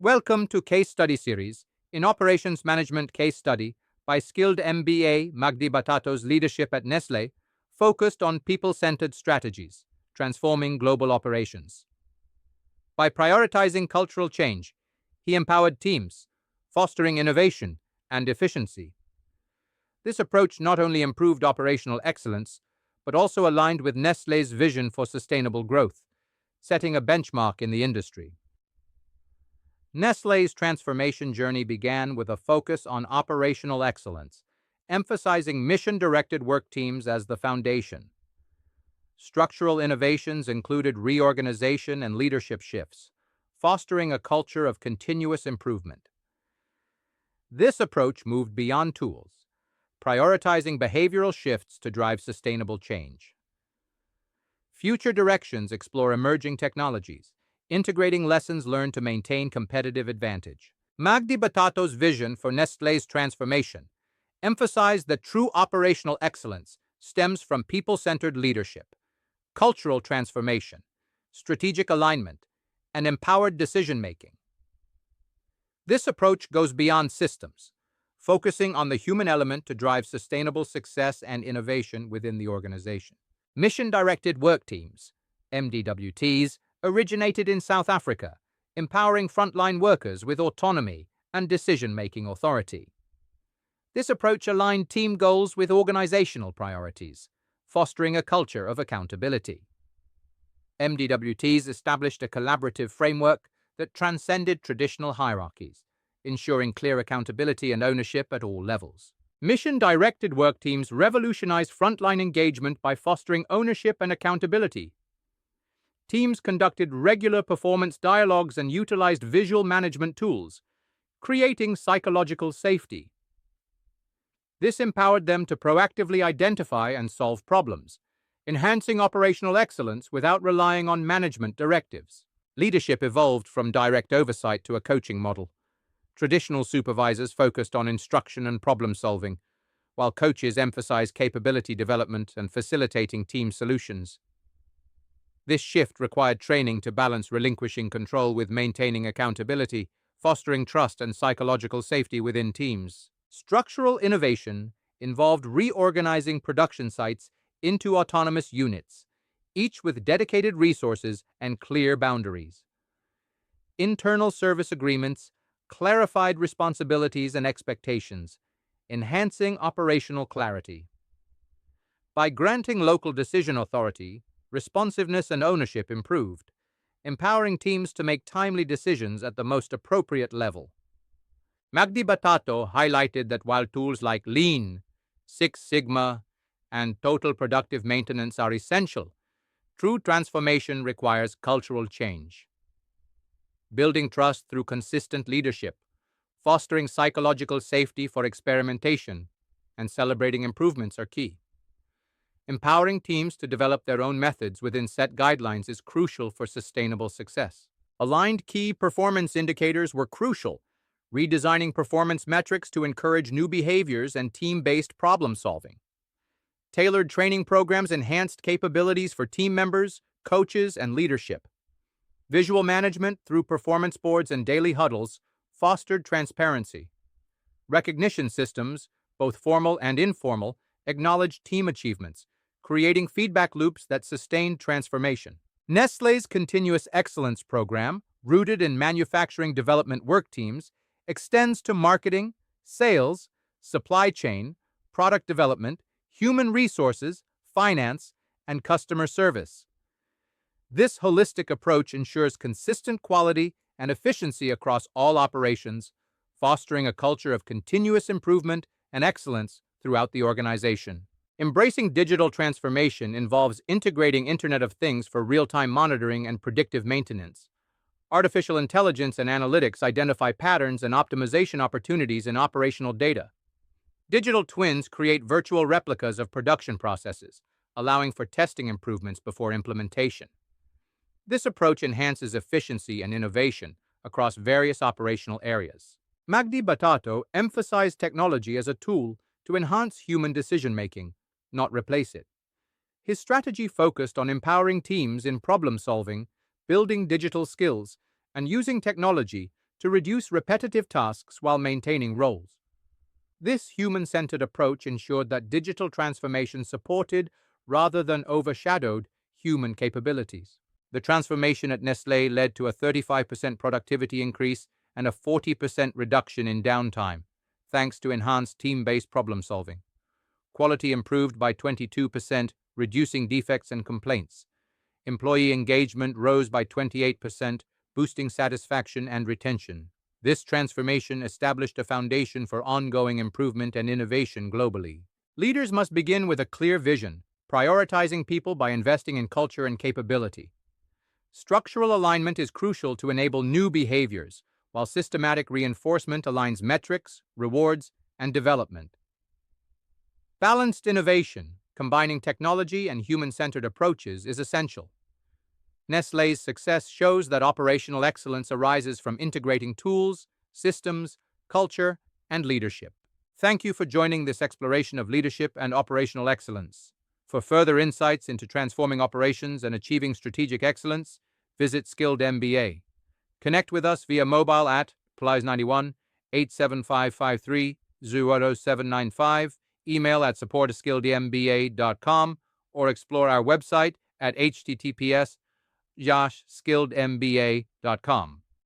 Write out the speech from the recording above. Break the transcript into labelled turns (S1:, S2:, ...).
S1: Welcome to Case Study Series, in Operations Management Case Study by skilled MBA Magdi Batato's leadership at Nestlé, focused on people-centered strategies, transforming global operations. By prioritizing cultural change, he empowered teams, fostering innovation and efficiency. This approach not only improved operational excellence, but also aligned with Nestlé's vision for sustainable growth, setting a benchmark in the industry. Nestlé's transformation journey began with a focus on operational excellence, emphasizing mission-directed work teams as the foundation. Structural innovations included reorganization and leadership shifts, fostering a culture of continuous improvement. This approach moved beyond tools, prioritizing behavioral shifts to drive sustainable change. Future directions explore emerging technologies, integrating lessons learned to maintain competitive advantage. Magdi Batato's vision for Nestlé's transformation emphasized that true operational excellence stems from people-centered leadership, cultural transformation, strategic alignment, and empowered decision-making. This approach goes beyond systems, focusing on the human element to drive sustainable success and innovation within the organization. Mission-directed work teams, MDWTs, originated in South Africa, empowering frontline workers with autonomy and decision-making authority. This approach aligned team goals with organizational priorities, fostering a culture of accountability. MDWTs established a collaborative framework that transcended traditional hierarchies, ensuring clear accountability and ownership at all levels. Mission-directed work teams revolutionized frontline engagement by fostering ownership and accountability. Teams conducted regular performance dialogues and utilized visual management tools, creating psychological safety. This empowered them to proactively identify and solve problems, enhancing operational excellence without relying on management directives. Leadership evolved from direct oversight to a coaching model. Traditional supervisors focused on instruction and problem-solving, while coaches emphasized capability development and facilitating team solutions. This shift required training to balance relinquishing control with maintaining accountability, fostering trust and psychological safety within teams. Structural innovation involved reorganizing production sites into autonomous units, each with dedicated resources and clear boundaries. Internal service agreements clarified responsibilities and expectations, enhancing operational clarity. By granting local decision authority, responsiveness and ownership improved, empowering teams to make timely decisions at the most appropriate level. Magdi Batato highlighted that while tools like Lean, Six Sigma, and total productive maintenance are essential, true transformation requires cultural change. Building trust through consistent leadership, fostering psychological safety for experimentation, and celebrating improvements are key. Empowering teams to develop their own methods within set guidelines is crucial for sustainable success. Aligned key performance indicators were crucial, redesigning performance metrics to encourage new behaviors and team-based problem-solving. Tailored training programs enhanced capabilities for team members, coaches, and leadership. Visual management through performance boards and daily huddles fostered transparency. Recognition systems, both formal and informal, acknowledged team achievements, creating feedback loops that sustained transformation. Nestlé's Continuous Excellence program, rooted in manufacturing development work teams, extends to marketing, sales, supply chain, product development, human resources, finance, and customer service. This holistic approach ensures consistent quality and efficiency across all operations, fostering a culture of continuous improvement and excellence throughout the organization. Embracing digital transformation involves integrating Internet of Things for real-time monitoring and predictive maintenance. Artificial intelligence and analytics identify patterns and optimization opportunities in operational data. Digital twins create virtual replicas of production processes, allowing for testing improvements before implementation. This approach enhances efficiency and innovation across various operational areas. Magdi Batato emphasized technology as a tool to enhance human decision-making, not replace it. His strategy focused on empowering teams in problem-solving, building digital skills, and using technology to reduce repetitive tasks while maintaining roles. This human-centered approach ensured that digital transformation supported rather than overshadowed human capabilities. The transformation at Nestlé led to a 35% productivity increase and a 40% reduction in downtime, thanks to enhanced team-based problem-solving. Quality improved by 22%, reducing defects and complaints. Employee engagement rose by 28%, boosting satisfaction and retention. This transformation established a foundation for ongoing improvement and innovation globally. Leaders must begin with a clear vision, prioritizing people by investing in culture and capability. Structural alignment is crucial to enable new behaviors, while systematic reinforcement aligns metrics, rewards, and development. Balanced innovation, combining technology and human-centered approaches, is essential. Nestlé's success shows that operational excellence arises from integrating tools, systems, culture, and leadership. Thank you for joining this exploration of leadership and operational excellence. For further insights into transforming operations and achieving strategic excellence, visit Skilled MBA. Connect with us via mobile at +91 87553 0795, email at support@skilledmba.com, or explore our website at https://skilledmba.com.